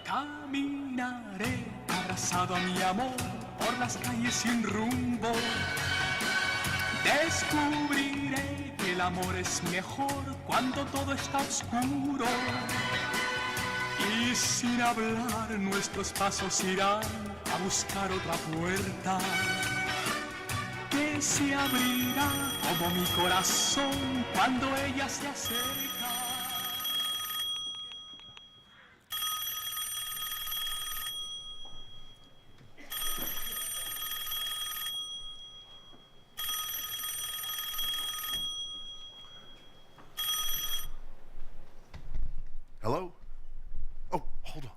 Caminaré abrazado a mi amor por las calles sin rumbo. Descubriré que el amor es mejor cuando todo está oscuro. Y sin hablar nuestros pasos irán a buscar otra puerta que se abrirá como mi corazón cuando ella se acerca. Hello? Oh, hold on.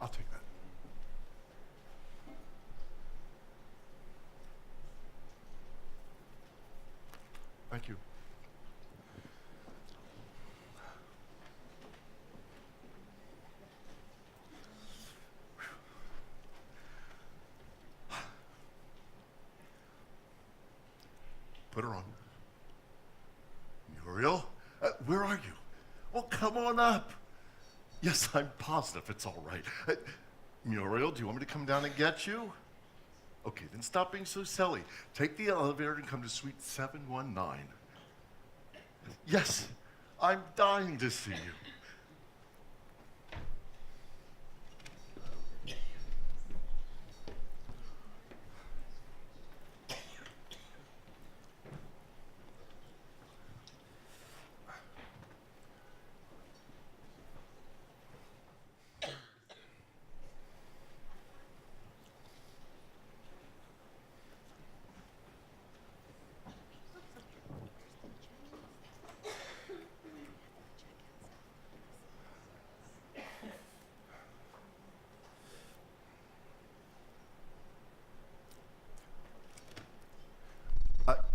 I'll take that. Thank you. Put her on. Muriel, where are you? Well, come on up. Yes, I'm positive it's all right. Muriel, do you want me to come down and get you? Okay, then stop being so silly. Take the elevator and come to suite 719. Yes, I'm dying to see you.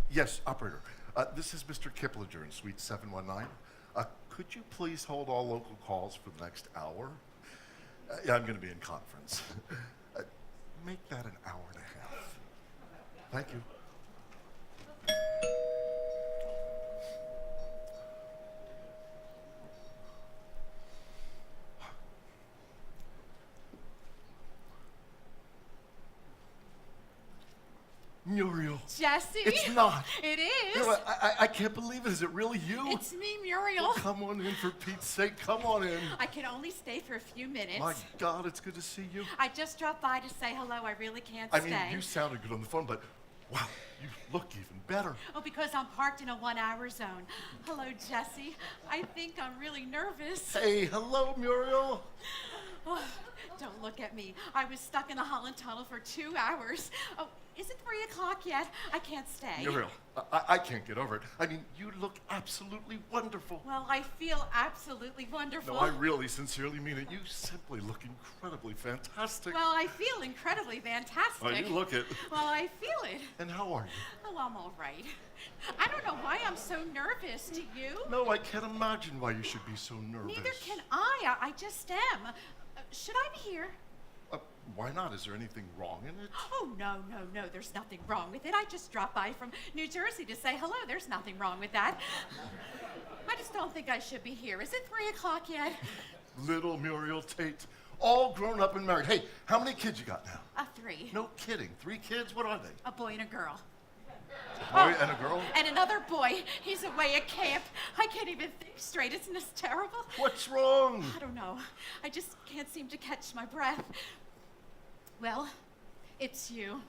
Yes, operator. This is Mr. Kiplinger in suite 719. Could you please hold all local calls for the next hour? Yeah, I'm going to be in conference. Make that an hour and a half. Thank you. Muriel. Jesse? It's not. It is. You know, I can't believe it. Is it really you? It's me, Muriel. Oh, come on in, for Pete's sake. Come on in. I can only stay for a few minutes. My God, it's good to see you. I just dropped by to say hello. I really can't I stay. mean, you sounded good on the phone, but wow, you look even better. Oh, because I'm parked in a 1-hour zone. Hello, Jesse. I think I'm really nervous. Hey, hello, Muriel. Oh, don't look at me. I was stuck in the Holland Tunnel for 2 hours. Oh, is it 3 o'clock yet? I can't stay. Muriel, I can't get over it. I mean, you look absolutely wonderful. Well, I feel absolutely wonderful. No, I really sincerely mean it. You simply look incredibly fantastic. Well, I feel incredibly fantastic. Oh, you look it. Well, I feel it. And how are you? Oh, I'm all right. I don't know why I'm so nervous. Do you? No, I can't imagine why you should be so nervous. Neither can I. I just am. Should I be here? Why not? Is there anything wrong in it? Oh, no. There's nothing wrong with it. I just dropped by from New Jersey to say hello. There's nothing wrong with that. I just don't think I should be here. Is it 3 o'clock yet? Little Muriel Tate, all grown up and married. Hey, how many kids you got now? 3. No kidding. 3 kids? What are they? A boy and a girl. A boy and a girl? And another boy. He's away at camp. I can't even think straight. Isn't this terrible? What's wrong? I don't know. I just can't seem to catch my breath. Well, it's you.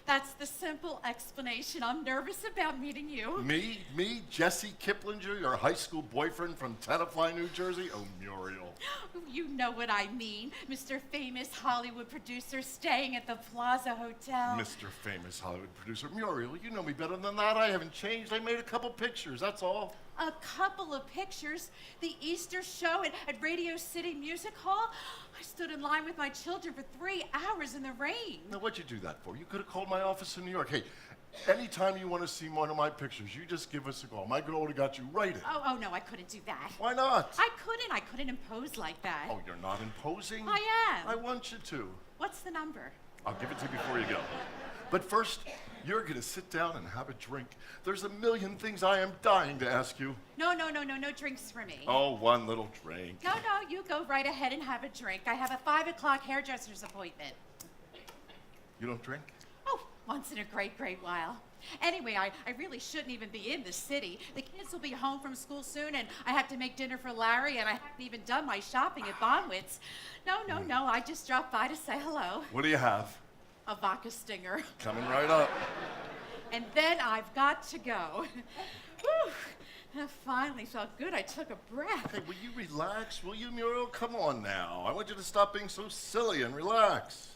That's the simple explanation. I'm nervous about meeting you. Me, Jesse Kiplinger, your high school boyfriend from Tenafly, New Jersey? Oh, Muriel. You know what I mean. Mr. Famous Hollywood producer staying at the Plaza Hotel. Mr. Famous Hollywood producer. Muriel, you know me better than that. I haven't changed. I made a couple pictures, that's all. A couple of pictures. The Easter show at Radio City Music Hall. I stood in line with my children for 3 hours in the rain. Now, what'd you do that for? You could have called my office in New York. Hey, Anytime you want to see one of my pictures, you just give us a call. My girl would have got you right in. Oh, no, I couldn't do that. Why not? I couldn't impose like that. Oh, you're not imposing? I am. I want you to. What's the number? I'll give it to you before you go. But first, you're going to sit down and have a drink. There's a million things I am dying to ask you. No drinks for me. Oh, one little drink. No, you go right ahead and have a drink. I have a 5 o'clock hairdresser's appointment. You don't drink? Oh, once in a great while. Anyway, I really shouldn't even be in the city. The kids will be home from school soon, and I have to make dinner for Larry, and I haven't even done my shopping at Bonwitz. No, I just dropped by to say hello. What do you have? A vodka stinger. Coming right up. And then I've got to go. Whew. I finally felt good. I took a breath. Hey, will you relax? Will you, Muriel? Come on now. I want you to stop being so silly and relax.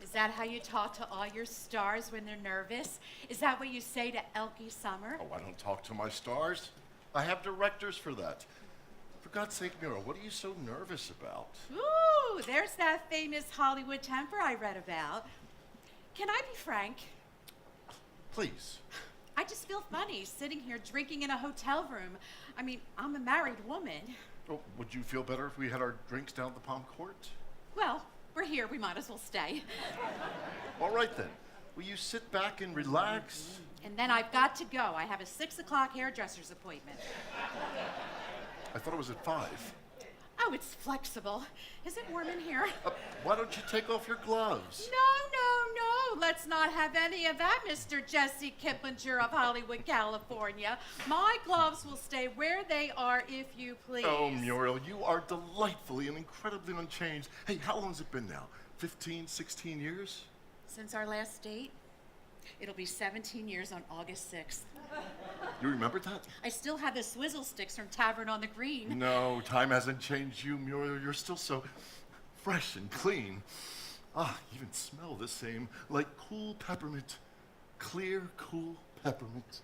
Is that how you talk to all your stars when they're nervous? Is that what you say to Elkie Summer? Oh, I don't talk to my stars. I have directors for that. For God's sake, Muriel, what are you so nervous about? Ooh, there's that famous Hollywood temper I read about. Can I be frank? Please. I just feel funny sitting here drinking in a hotel room. I mean, I'm a married woman. Oh, would you feel better if we had our drinks down at the Palm Court? Well, we're here. We might as well stay. All right, then. Will you sit back and relax? And then I've got to go. I have a 6 o'clock hairdresser's appointment. I thought it was at 5. Oh, it's flexible. Is it warm in here? Why don't you take off your gloves? No. Let's not have any of that, Mr. Jesse Kiplinger of Hollywood, California. My gloves will stay where they are, if you please. Oh, Muriel, you are delightfully and incredibly unchanged. Hey, how long has it been now? 15, 16 years? Since our last date? It'll be 17 years on August 6th. You remember that? I still have the swizzle sticks from Tavern on the Green. No, time hasn't changed you, Muriel. You're still so fresh and clean. Even smell the same, like cool peppermint. Clear, cool peppermint.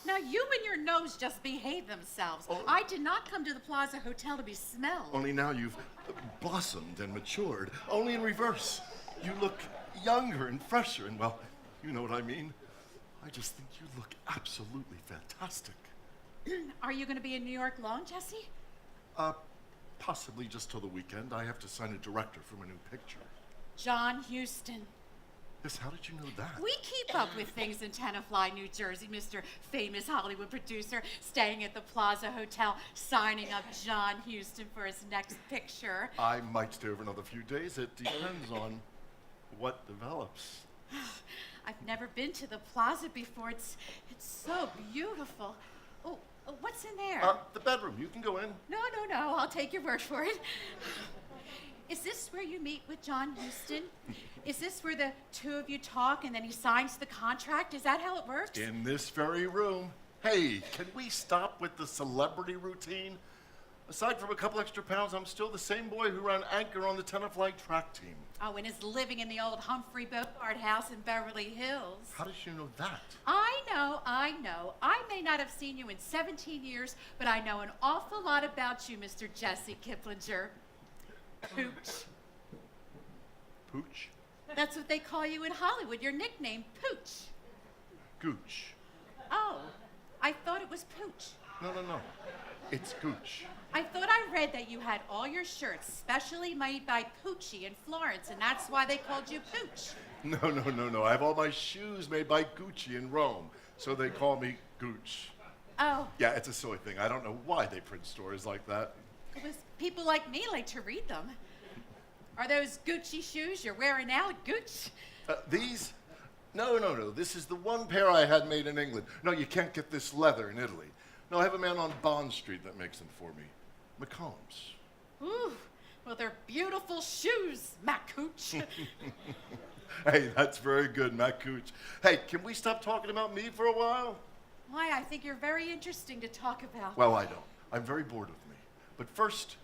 Now, you and your nose just behave themselves. Oh. I did not come to the Plaza Hotel to be smelled. Only now you've blossomed and matured. Only in reverse. You look younger and fresher, and well, you know what I mean. I just think you look absolutely fantastic. Are you going to be in New York long, Jesse? Possibly just till the weekend. I have to sign a director from a new picture. John Huston. Yes, how did you know that? We keep up with things in Tenafly, New Jersey, Mr. Famous Hollywood producer, staying at the Plaza Hotel, signing up John Huston for his next picture. I might stay over another few days. It depends on what develops. I've never been to the Plaza before. It's so beautiful. Oh, what's in there? The bedroom. You can go in. No. I'll take your word for it. Is this where you meet with John Huston? Is this where the two of you talk and then he signs the contract? Is that how it works? In this very room. Hey, can we stop with the celebrity routine? Aside from a couple extra pounds, I'm still the same boy who ran anchor on the Tenafly track team. Oh, and is living in the old Humphrey Bogart house in Beverly Hills. How did you know that? I know. I may not have seen you in 17 years, but I know an awful lot about you, Mr. Jesse Kiplinger. Pooch. Pooch? That's what they call you in Hollywood, your nickname, Pooch. Gooch. Oh, I thought it was Pooch. No. It's Gooch. I thought I read that you had all your shirts specially made by Poochie in Florence, and that's why they called you Pooch. No. I have all my shoes made by Gucci in Rome, so they call me Gooch. Oh. Yeah, it's a silly thing. I don't know why they print stories like that. Because people like me like to read them. Are those Gucci shoes you're wearing now at Gooch? These? No. This is the one pair I had made in England. No, you can't get this leather in Italy. No, I have a man on Bond Street that makes them for me. McCombs. Ooh, well, they're beautiful shoes, Matt Cooch. Hey, that's very good, Matt Cooch. Hey, can we stop talking about me for a while? Why, I think you're very interesting to talk about. Well, I don't. I'm very bored with me. But first,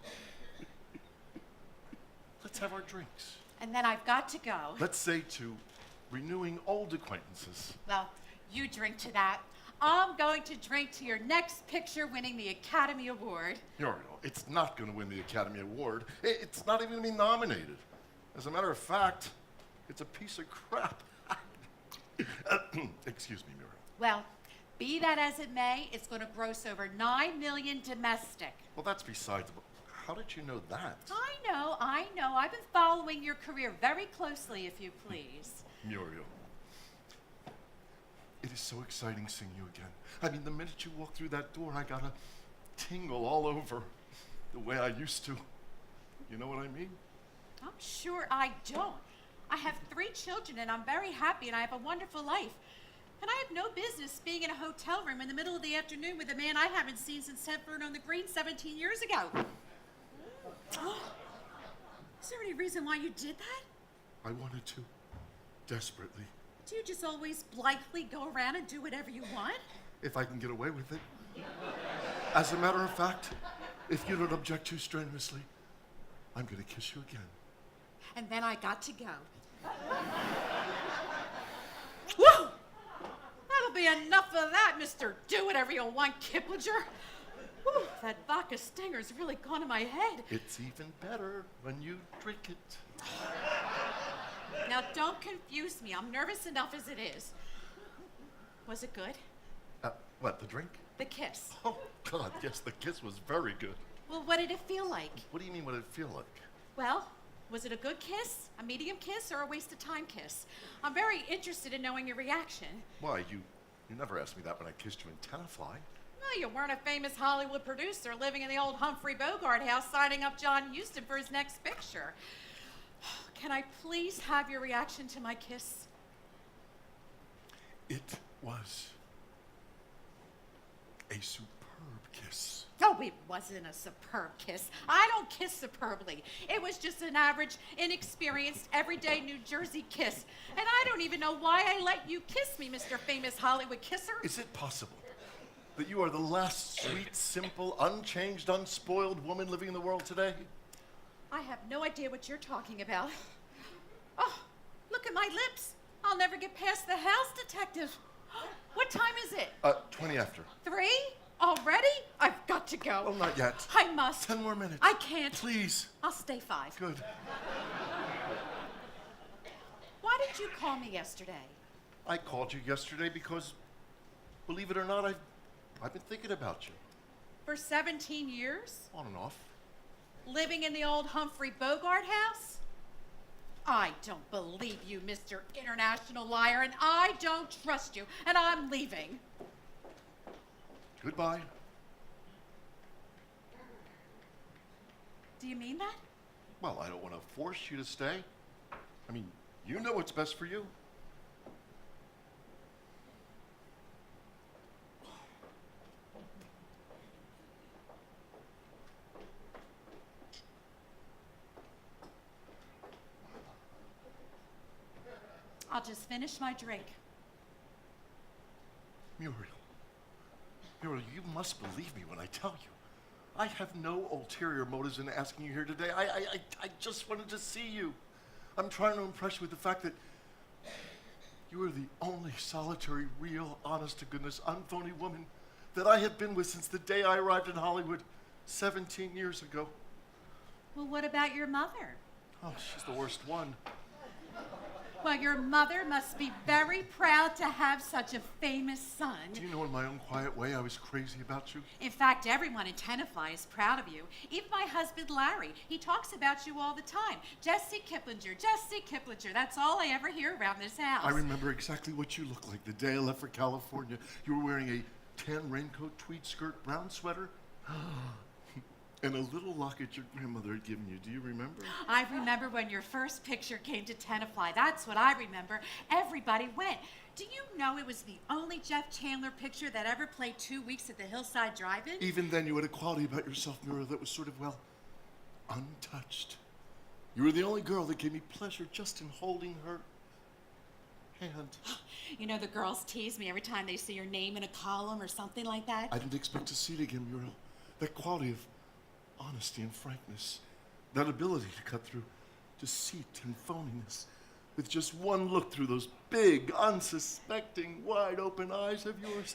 let's have our drinks. And then I've got to go. Let's say to renewing old acquaintances. Well, you drink to that. I'm going to drink to your next picture winning the Academy Award. Muriel, it's not going to win the Academy Award. It's not even going to be nominated. As a matter of fact, it's a piece of crap. Excuse me, Muriel. Well, be that as it may, it's going to gross over 9 million domestic. Well, that's besides the... How did you know that? I know. I've been following your career very closely, if you please. Muriel, it is so exciting seeing you again. I mean, the minute you walk through that door, I got a tingle all over the way I used to. You know what I mean? I'm sure I don't. I have 3 children, and I'm very happy, and I have a wonderful life. And I have no business being in a hotel room in the middle of the afternoon with a man I haven't seen since Hepburn on the Green 17 years ago. Is there any reason why you did that? I wanted to. Desperately. Do you just always blithely go around and do whatever you want? If I can get away with it. As a matter of fact, if you don't object too strenuously, I'm gonna kiss you again. And then I got to go. Woo! That'll be enough of that, Mr. Do Whatever You Want Kiplinger. Whew, that vodka stinger's really gone to my head. It's even better when you drink it. Now, don't confuse me. I'm nervous enough as it is. Was it good? What, the drink? The kiss. Oh, God, yes, the kiss was very good. Well, what did it feel like? What do you mean, what did it feel like? Well, was it a good kiss, a medium kiss, or a waste of time kiss? I'm very interested in knowing your reaction. Why, you never asked me that when I kissed you in Tenafly. Well, you weren't a famous Hollywood producer living in the old Humphrey Bogart house signing up John Huston for his next picture. Can I please have your reaction to my kiss? It was a superb kiss. Oh, it wasn't a superb kiss. I don't kiss superbly. It was just an average, inexperienced, everyday New Jersey kiss. And I don't even know why I let you kiss me, Mr. Famous Hollywood Kisser. Is it possible that you are the last sweet, simple, unchanged, unspoiled woman living in the world today? I have no idea what you're talking about. Oh, look at my lips. I'll never get past the house detective. What time is it? 20 after. 3? Already? I've got to go. Oh, not yet. I must. 10 more minutes. I can't. Please. I'll stay 5. Good. Why did you call me yesterday? I called you yesterday because, believe it or not, I've been thinking about you. For 17 years? On and off. Living in the old Humphrey Bogart house? I don't believe you, Mr. International Liar, and I don't trust you, and I'm leaving. Goodbye. Do you mean that? Well, I don't want to force you to stay. I mean, you know what's best for you. I'll just finish my drink. Muriel, you must believe me when I tell you. I have no ulterior motives in asking you here today. I just wanted to see you. I'm trying to impress you with the fact that you are the only solitary, real, honest-to-goodness, unphony woman that I have been with since the day I arrived in Hollywood 17 years ago. Well, what about your mother? Oh, she's the worst one. Well, your mother must be very proud to have such a famous son. Do you know in my own quiet way I was crazy about you? In fact, everyone in Tenafly is proud of you. Even my husband, Larry. He talks about you all the time. Jesse Kiplinger, Jesse Kiplinger. That's all I ever hear around this house. I remember exactly what you looked like the day I left for California. You were wearing a tan raincoat, tweed skirt, brown sweater, and a little locket your grandmother had given you. Do you remember? I remember when your first picture came to Tenafly. That's what I remember. Everybody went. Do you know it was the only Jeff Chandler picture that ever played 2 weeks at the Hillside Drive-In? Even then, you had a quality about yourself, Muriel, that was sort of, well, untouched. You were the only girl that gave me pleasure just in holding her hand. You know, the girls tease me every time they see your name in a column or something like that. I didn't expect to see it again, Muriel. That quality of honesty and frankness, that ability to cut through deceit and phoniness with just one look through those big, unsuspecting, wide-open eyes of yours.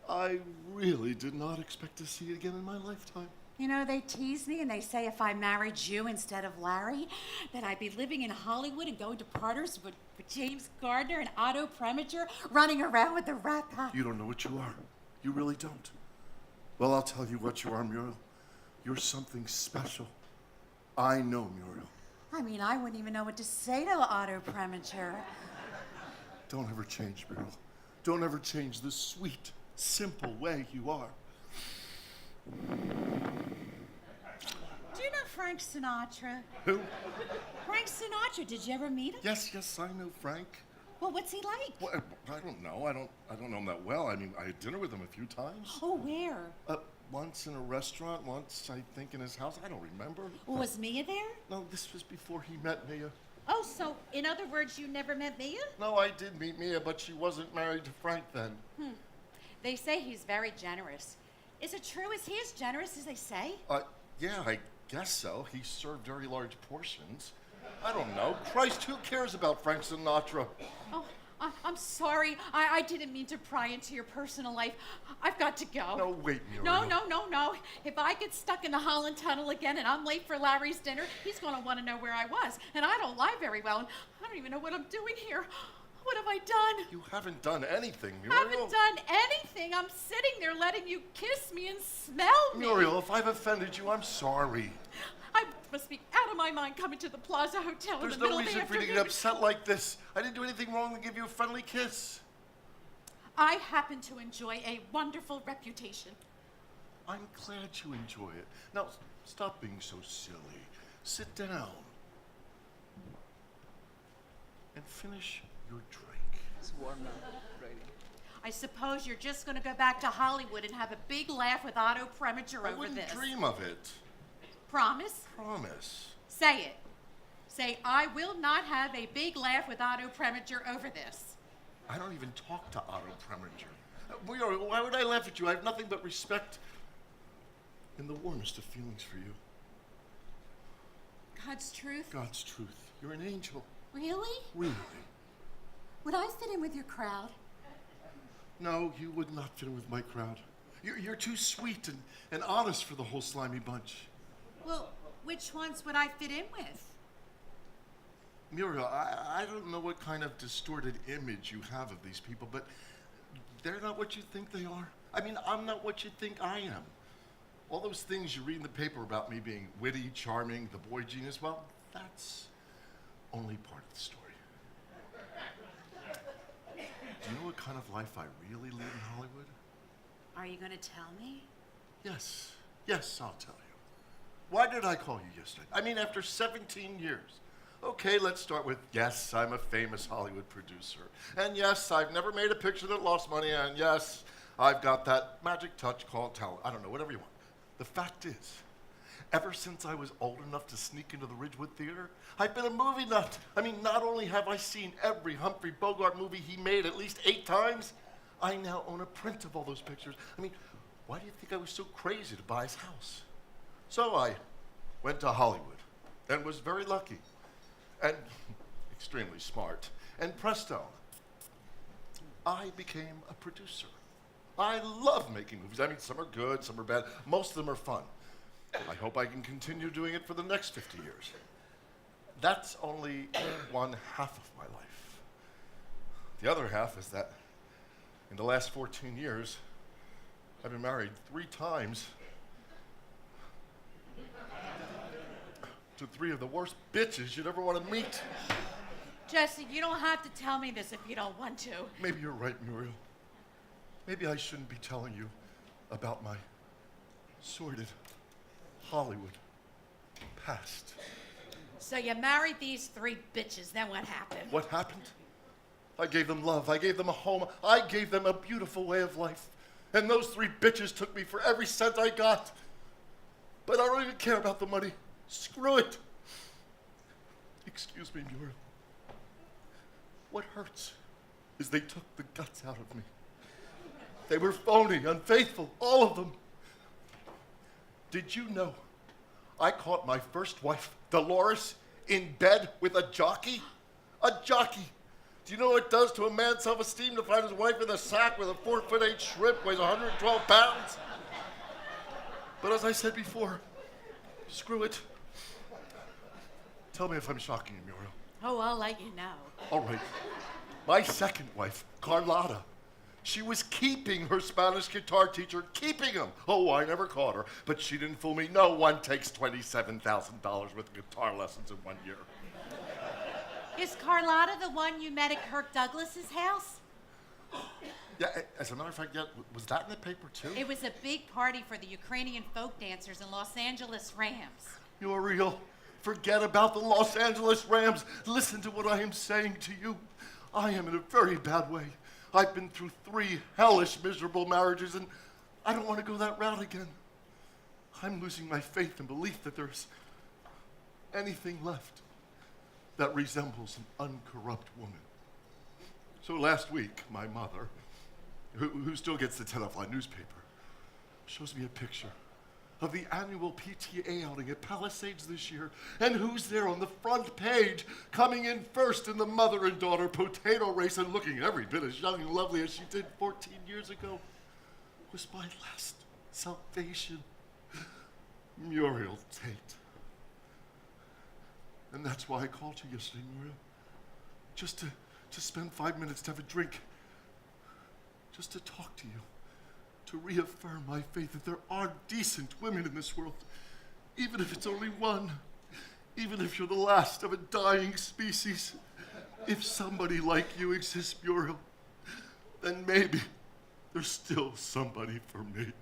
I really did not expect to see it again in my lifetime. You know, they tease me and they say if I married you instead of Larry, that I'd be living in Hollywood and going to parties with James Gardner and Otto Preminger, running around with the Rat Pack. You don't know what you are. You really don't. Well, I'll tell you what you are, Muriel. You're something special. I know, Muriel. I mean, I wouldn't even know what to say to Otto Preminger. Don't ever change, Muriel. Don't ever change the sweet, simple way you are. Do you know Frank Sinatra? Who? Frank Sinatra, did you ever meet him? Yes, I know Frank. Well, what's he like? Well, I don't know. I don't know him that well. I mean, I had dinner with him a few times. Oh, where? Once in a restaurant, once, I think, in his house. I don't remember. Was Mia there? No, this was before he met Mia. Oh, so in other words, you never met Mia? No, I did meet Mia, but she wasn't married to Frank then. They say he's very generous. Is it true? Is he as generous as they say? Yeah, I guess so. He served very large portions. I don't know. Christ, who cares about Frank Sinatra? Oh, I'm sorry. I didn't mean to pry into your personal life. I've got to go. No, wait, Muriel. No. If I get stuck in the Holland Tunnel again and I'm late for Larry's dinner, he's going to want to know where I was. And I don't lie very well, and I don't even know what I'm doing here. What have I done? You haven't done anything, I Muriel. haven't done anything. I'm sitting there letting you kiss me and smell me. Muriel, if I've offended you, I'm sorry. I must be out of my mind coming to the Plaza Hotel There's in the middle no of the reason for you to afternoon. get upset like this. I didn't do anything wrong to give you a friendly kiss. I happen to enjoy a wonderful reputation. I'm glad you enjoy it. Now, stop being so silly. Sit down. And finish your drink. It's warm now. Ready. I suppose you're just going to go back to Hollywood and have a big laugh with Otto Preminger I over wouldn't this. dream of it. Promise? Promise. Say it. Say, I will not have a big laugh with Otto Preminger over this. I don't even talk to Otto Preminger. Muriel, why would I laugh at you? I have nothing but respect and the warmest of feelings for you. God's truth? God's truth. You're an angel. Really? Really. Would I fit in with your crowd? No, you would not fit in with my crowd. You're too sweet and honest for the whole slimy bunch. Well, which ones would I fit in with? Muriel, I don't know what kind of distorted image you have of these people, but they're not what you think they are. I mean, I'm not what you think I am. All those things you read in the paper about me being witty, charming, the boy genius, well, that's only part of the story. Do you know what kind of life I really live in Hollywood? Are you going to tell me? Yes, I'll tell you. Why did I call you yesterday? I mean, after 17 years. Okay, let's start with, yes, I'm a famous Hollywood producer. And yes, I've never made a picture that lost money. And yes, I've got that magic touch called talent. I don't know, whatever you want. The fact is, ever since I was old enough to sneak into the Ridgewood Theater, I've been a movie nut. I mean, not only have I seen every Humphrey Bogart movie he made at least 8 times, I now own a print of all those pictures. I mean, why do you think I was so crazy to buy his house? So I went to Hollywood and was very lucky and extremely smart. And presto, I became a producer. I love making movies. I mean, some are good, some are bad. Most of them are fun. I hope I can continue doing it for the next 50 years. That's only one half of my life. The other half is that in the last 14 years, I've been married 3 times to 3 of the worst bitches you'd ever want to meet. Jesse, you don't have to tell me this if you don't want to. Maybe you're right, Muriel. Maybe I shouldn't be telling you about my sordid Hollywood past. So you married these 3 bitches, then what happened? What happened? I gave them love. I gave them a home. I gave them a beautiful way of life. And those 3 bitches took me for every cent I got. But I don't even care about the money. Screw it. Excuse me, Muriel. What hurts is they took the guts out of me. They were phony, unfaithful, all of them. Did you know I caught my first wife, Dolores, in bed with a jockey? A jockey. Do you know what it does to a man's self-esteem to find his wife in a sack with a 4'8" shrimp weighs 112 pounds? But as I said before, screw it. Tell me if I'm shocking you, Muriel. Oh, I'll let you know. All right. My second wife, Carlotta, she was keeping her Spanish guitar teacher, keeping him. Oh, I never caught her, but she didn't fool me. No one takes $27,000 worth of guitar lessons in 1 year. Is Carlotta the one you met at Kirk Douglas's house? Yeah, as a matter of fact, yeah, was that in the paper too? It was a big party for the Ukrainian folk dancers and Los Angeles Rams. You're real. Forget about the Los Angeles Rams. Listen to what I am saying to you. I am in a very bad way. I've been through 3 hellish, miserable marriages, and I don't want to go that route again. I'm losing my faith and belief that there's anything left that resembles an uncorrupt woman. So last week, my mother, who still gets the 10 Line newspaper, shows me a picture of the annual PTA outing at Palisades this year, and who's there on the front page, coming in first in the mother and daughter potato race and looking every bit as young and lovely as she did 14 years ago, was my last salvation, Muriel Tate. And that's why I called you yesterday, Muriel, just to spend 5 minutes to have a drink, just to talk to you, to reaffirm my faith that there are decent women in this world, even if it's only one, even if you're the last of a dying species. If somebody like you exists, Muriel, then maybe there's still somebody for me.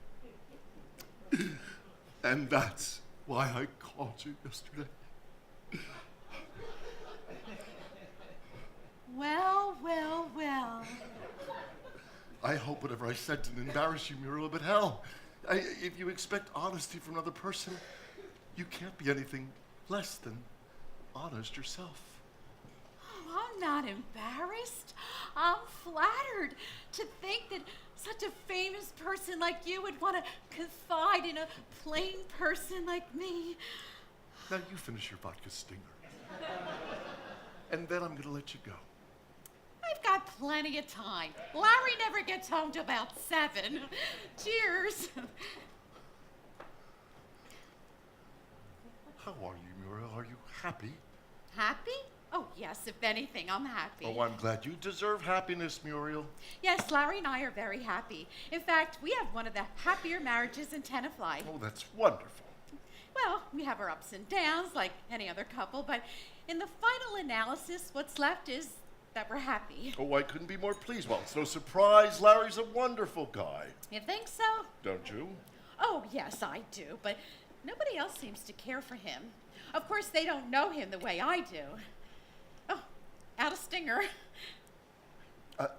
And that's why I called you yesterday. Well, well, well. I hope whatever I said didn't embarrass you, Muriel, but hell, if you expect honesty from another person, you can't be anything less than honest yourself. Oh, I'm not embarrassed. I'm flattered to think that such a famous person like you would want to confide in a plain person like me. Now you finish your vodka stinger. And then I'm going to let you go. I've got plenty of time. Larry never gets home till about 7. Cheers. How are you, Muriel? Are you happy? Happy? Oh, yes, if anything, I'm happy. Oh, I'm glad. You deserve happiness, Muriel. Yes, Larry and I are very happy. In fact, we have one of the happier marriages in Tenafly. Oh, that's wonderful. Well, we have our ups and downs like any other couple, but in the final analysis, what's left is that we're happy. Oh, I couldn't be more pleased. Well, it's no surprise. Larry's a wonderful guy. You think so? Don't you? Oh, yes, I do, but nobody else seems to care for him. Of course, they don't know him the way I do. Oh, out a stinger. Are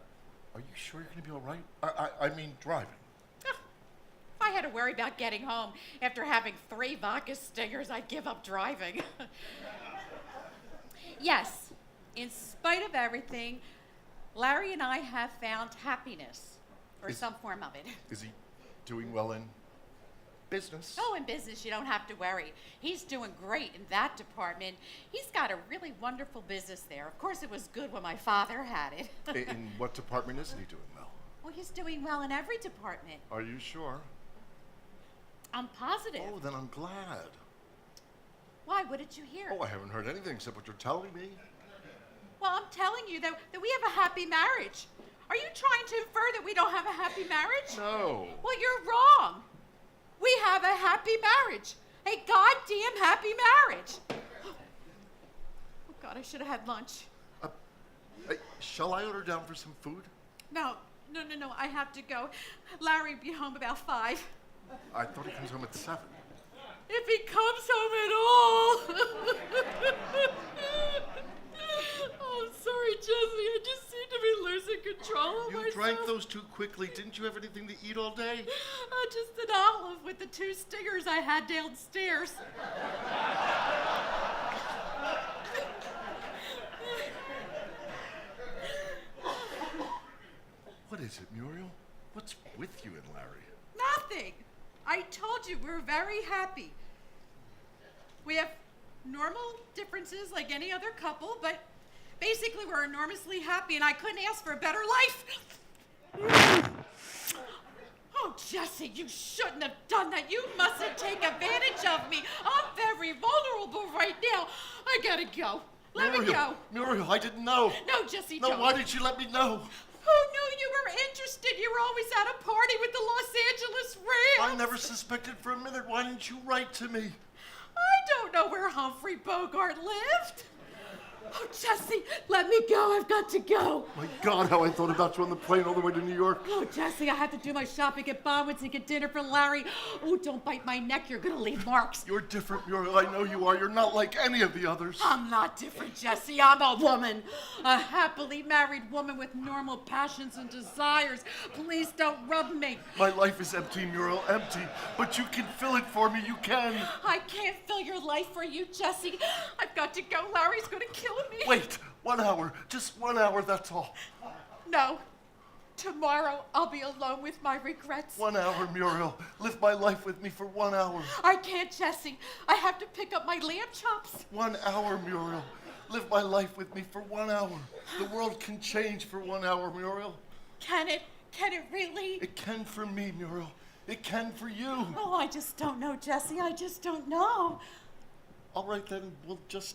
you sure you're going to be all right? I mean, driving. Oh, if I had to worry about getting home after having 3 vodka stingers, I'd give up driving. Yes, in spite of everything, Larry and I have found happiness, or some form of it. Is he doing well in business? Oh, in business, you don't have to worry. He's doing great in that department. He's got a really wonderful business there. Of course, it was good when my father had it. In what department isn't he doing well? Well, he's doing well in every department. Are you sure? I'm positive. Oh, then I'm glad. Why? What did you hear? Oh, I haven't heard anything except what you're telling me. Well, I'm telling you that we have a happy marriage. Are you trying to infer that we don't have a happy marriage? No. Well, you're wrong. We have a happy marriage. A goddamn happy marriage. Oh, God, I should have had lunch. Shall I order down for some food? No, I have to go. Larry will be home about 5. I thought he comes home at 7. If he comes home at all. Oh, I'm sorry, Jesse. I just seem to be losing control of myself. You drank those too quickly. Didn't you have anything to eat all day? Just an olive with the 2 stingers I had downstairs. What is it, Muriel? What's with you and Larry? Nothing. I told you we're very happy. We have normal differences like any other couple, but basically we're enormously happy and I couldn't ask for a better life. Oh, Jesse, you shouldn't have done that. You mustn't take advantage of me. I'm very vulnerable right now. I gotta go. Let me go. Muriel, I didn't know. No, Jesse, No, don't. why didn't you let me know? Who knew you were interested? You were always at a party with the Los Angeles Rams. I never suspected for a minute. Why didn't you write to me? I don't know where Humphrey Bogart lived. Oh, Jesse, let me go. I've got to go. My God, how I thought about you on the plane all the way to New York. Oh, Jesse, I have to do my shopping at Bonwitz and get dinner for Larry. Oh, don't bite my neck. You're going to leave marks. You're different, Muriel. I know you are. You're not like any of the others. I'm not different, Jesse. I'm a woman. A happily married woman with normal passions and desires. Please don't rub me. My life is empty, Muriel, empty. But you can fill it for me. You can. I can't fill your life for you, Jesse. I've got to go. Larry's going to kill me. Wait, 1 hour. Just 1 hour, that's all. No. Tomorrow I'll be alone with my regrets. 1 hour, Muriel. Live my life with me for 1 hour. I can't, Jesse. I have to pick up my lamb chops. 1 hour, Muriel. Live my life with me for 1 hour. The world can change for 1 hour, Muriel. Can it? Can it really? It can for me, Muriel. It can for you. Oh, I just don't know, Jesse. I just don't know. All right, then, we'll just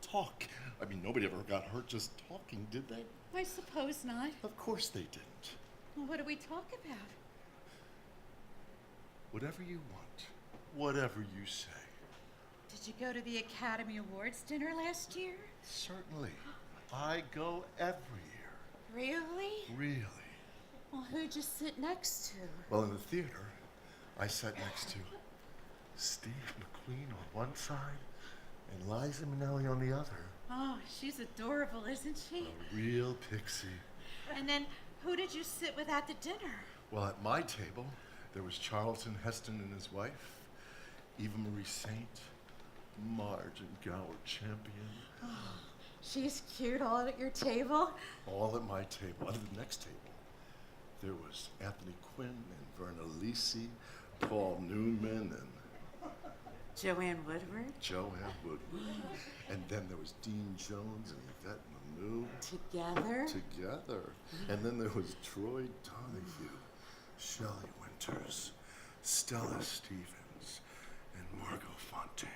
talk. I mean, nobody ever got hurt just talking, did they? I suppose not. Of course they didn't. Well, what do we talk about? Whatever you want, whatever you say. Did you go to the Academy Awards dinner last year? Certainly. I go every year. Really? Really. Well, who'd you sit next to? Well, in the theater, I sat next to Steve McQueen on one side and Liza Minnelli on the other. Oh, she's adorable, isn't she? A real pixie. And then, who did you sit with at the dinner? Well, at my table, there was Charlton Heston and his wife, Eva Marie Saint, Marge and Gower Champion. Oh, she's cute all at your table? All at my table. At the next table, there was Anthony Quinn and Verna Lisi, Paul Newman and Joanne Woodward? Joanne Woodward. And then there was Dean Jones and Yvette Manu. Together? Together. And then there was Troy Donahue, Shelley Winters, Stella Stevens, and Margot Fontaine.